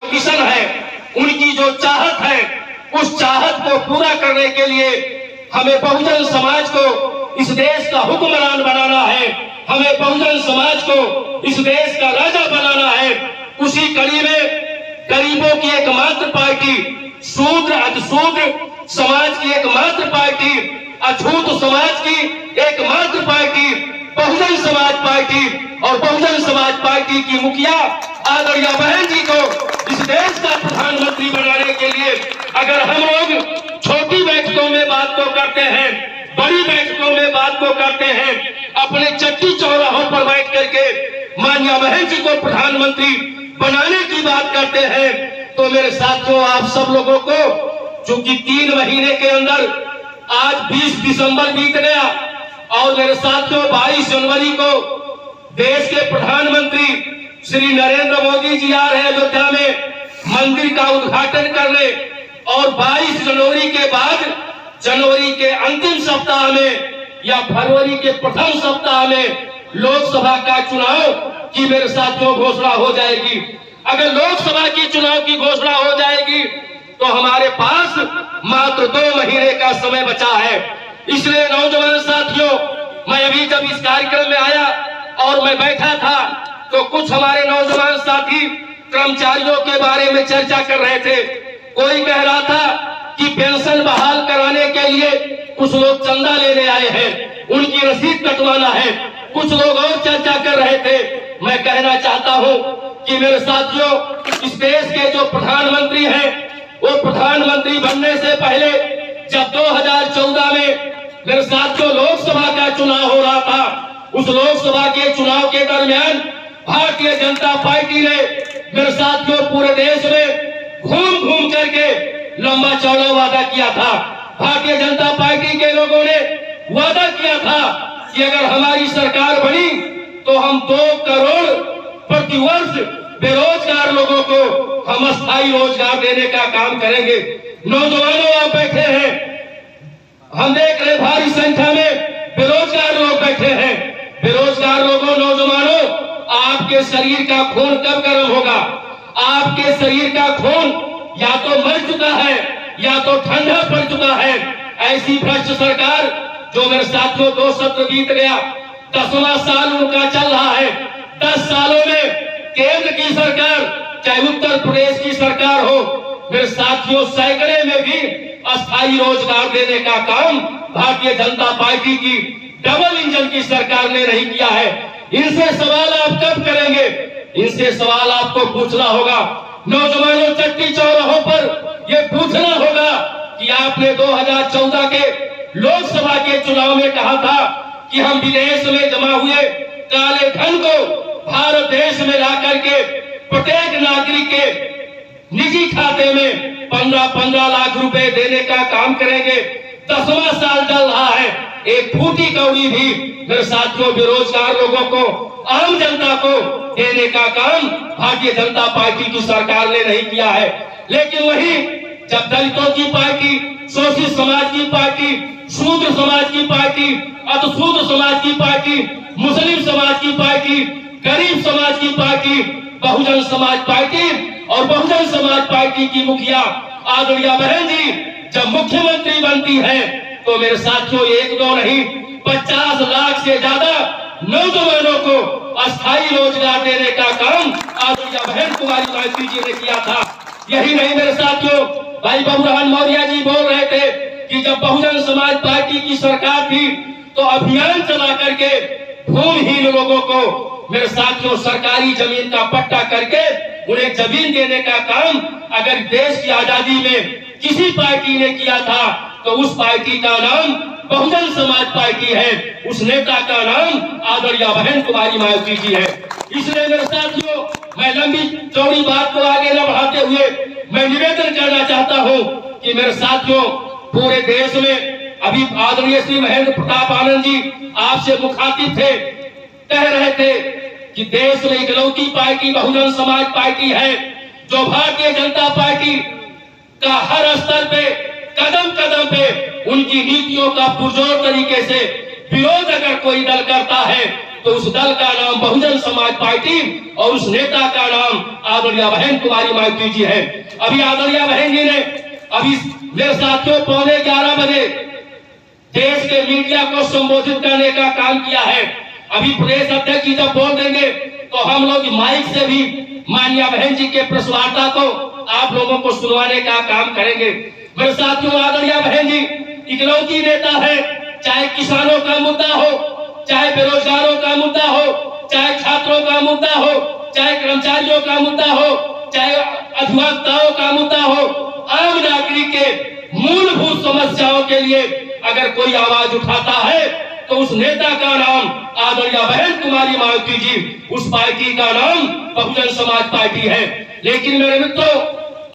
Mission है, उनकी जो चाहत है, उस चाहत को पूरा करने के लिए हमें बहुजन समाज को इस देश का हुक्मरान बनाना है, हमें बहुजन समाज को इस देश का राजा बनाना है। उसी कड़ी में गरीबों की एकमात्र पार्टी, शूद्र अतिशूद्र समाज की एकमात्र पार्टी, अछूत समाज की एकमात्र पार्टी बहुजन समाज पार्टी और बहुजन समाज पार्टी की मुखिया आदरणीय बहन जी को इस देश का प्रधानमंत्री बनाने के लिए अगर हम लोग छोटी बैठकों में बात को करते हैं, बड़ी बैठकों में बात को करते हैं, अपने चट्टी चौराहों पर बैठ करके माननीय बहन जी को प्रधानमंत्री बनाने की बात करते हैं, तो मेरे साथियों आप सब लोगों को चूंकि 3 महीने के अंदर आज 20 दिसंबर बीत गया और मेरे साथियों 22 जनवरी को देश के प्रधानमंत्री श्री नरेंद्र मोदी जी आ रहे हैं अयोध्या में मंदिर का उद्घाटन करने और 22 जनवरी के बाद जनवरी के अंतिम सप्ताह में या फरवरी के प्रथम सप्ताह में लोकसभा का चुनाव की मेरे साथियों घोषणा हो जाएगी। अगर लोकसभा की चुनाव की घोषणा हो जाएगी तो हमारे पास मात्र 2 महीने का समय बचा है। इसलिए नौजवान साथियों, मैं अभी जब इस कार्यक्रम में आया और मैं बैठा था तो कुछ हमारे नौजवान साथी कर्मचारियों के बारे में चर्चा कर रहे थे। कोई कह रहा था कि पेंशन बहाल कराने के लिए कुछ लोग चंदा लेने आए हैं, उनकी रसीद कटवाना है, कुछ लोग और चर्चा कर रहे थे। मैं कहना चाहता हूं कि मेरे साथियों, इस देश के जो प्रधानमंत्री हैं वो प्रधानमंत्री बनने से पहले जब 2014 में मेरे साथियों लोकसभा का चुनाव हो रहा था, उस लोकसभा के चुनाव के दरमियान भारतीय जनता पार्टी ने मेरे साथियों पूरे देश में घूम घूम करके लंबा चौड़ा वादा किया था। भारतीय जनता पार्टी के लोगों ने वादा किया था कि अगर हमारी सरकार बनी तो हम 2 करोड़ प्रतिवर्ष बेरोजगार लोगों को हम स्थायी रोजगार देने का काम करेंगे। नौजवानों आप बैठे हैं, हम देख रहे भारी संख्या में बेरोजगार लोग बैठे हैं। बेरोजगार लोगों, नौजवानों, आपके शरीर का खून कब गर्म होगा? आपके शरीर का खून या तो मर चुका है या तो ठंडा पड़ चुका है। ऐसी भ्रष्ट सरकार जो मेरे साथियों 2 सत्र बीत गया, 10वां साल उनका चल रहा है। 10 सालों में केंद्र की सरकार चाहे उत्तर प्रदेश की सरकार हो, मेरे साथियों सैकड़े में भी अस्थायी रोजगार देने का काम भारतीय जनता पार्टी की डबल इंजन की सरकार ने नहीं किया है। इनसे सवाल आप कब करेंगे? इनसे सवाल आपको पूछना होगा। नौजवानों, चट्टी चौराहों पर ये पूछना होगा कि आपने 2014 के लोकसभा के चुनाव में कहा था कि हम विदेश में जमा हुए काले धन को भारत देश में ला करके प्रत्येक नागरिक के निजी खाते में 15-15 लाख रुपए देने का काम करेंगे। 10वां साल चल रहा है, एक फूटी कौड़ी भी मेरे साथियों बेरोजगार लोगों को, आम जनता को देने का काम भारतीय जनता पार्टी की सरकार ने नहीं किया है। लेकिन वही जब दलितों की पार्टी, शोषित समाज की पार्टी, शूद्र समाज की पार्टी, अतिशूद्र समाज की पार्टी, मुस्लिम समाज की पार्टी, गरीब समाज की पार्टी, बहुजन समाज पार्टी और बहुजन समाज पार्टी की मुखिया आदरणीय बहन जी जब मुख्यमंत्री बनती है तो मेरे साथियों 1-2 नहीं 50 लाख से ज्यादा नौजवानों को अस्थायी रोजगार देने का काम आदरणीय बहन कुमारी माइती जी ने किया था। यही नहीं मेरे साथियों, भाई बाबूराम मौर्य जी बोल रहे थे कि जब बहुजन समाज पार्टी की सरकार थी तो अभियान चला करके भूमिहीन लोगों को मेरे साथियों सरकारी जमीन का पट्टा करके उन्हें जमीन देने का काम अगर देश की आजादी में किसी पार्टी ने किया था तो उस पार्टी का नाम बहुजन समाज पार्टी है, उस नेता का नाम आदरणीय बहन कुमारी माइती जी है। इसलिए मेरे साथियों, मैं लंबी चौड़ी बात को आगे न बढ़ाते हुए मैं निवेदन करना चाहता हूं कि मेरे साथियों पूरे देश में अभी आदरणीय श्री महेंद्र प्रताप आनंद जी आपसे मुखातिब थे, कह रहे थे कि देश में इकलौती पार्टी बहुजन समाज पार्टी है जो भारतीय जनता पार्टी का हर स्तर पे कदम कदम पे उनकी नीतियों का पुरजोर तरीके से विरोध अगर कोई दल करता है तो उस दल का नाम बहुजन समाज पार्टी और उस नेता का नाम आदरणीय बहन कुमारी माइती जी है। अभी आदरणीय बहन जी ने अभी मेरे साथियों 11:15 बजे देश के मीडिया को संबोधित करने का काम किया है। अभी प्रदेश अध्यक्ष जी जब बोल देंगे तो हम लोग माइक से भी माननीय बहन जी के प्रेस वार्ता को आप लोगों को सुनवाने का काम करेंगे। मेरे साथियों, आदरणीय बहन जी इकलौती नेता है, चाहे किसानों का मुद्दा हो, चाहे बेरोजगारों का मुद्दा हो, चाहे छात्रों का मुद्दा हो, चाहे कर्मचारियों का मुद्दा हो, चाहे अधिवक्ताओं का मुद्दा हो, आम नागरिक के मूलभूत समस्याओं के लिए अगर कोई आवाज उठाता है तो उस नेता का नाम आदरणीय बहन कुमारी माइती जी, उस पार्टी का नाम बहुजन समाज पार्टी है। लेकिन मेरे मित्रों,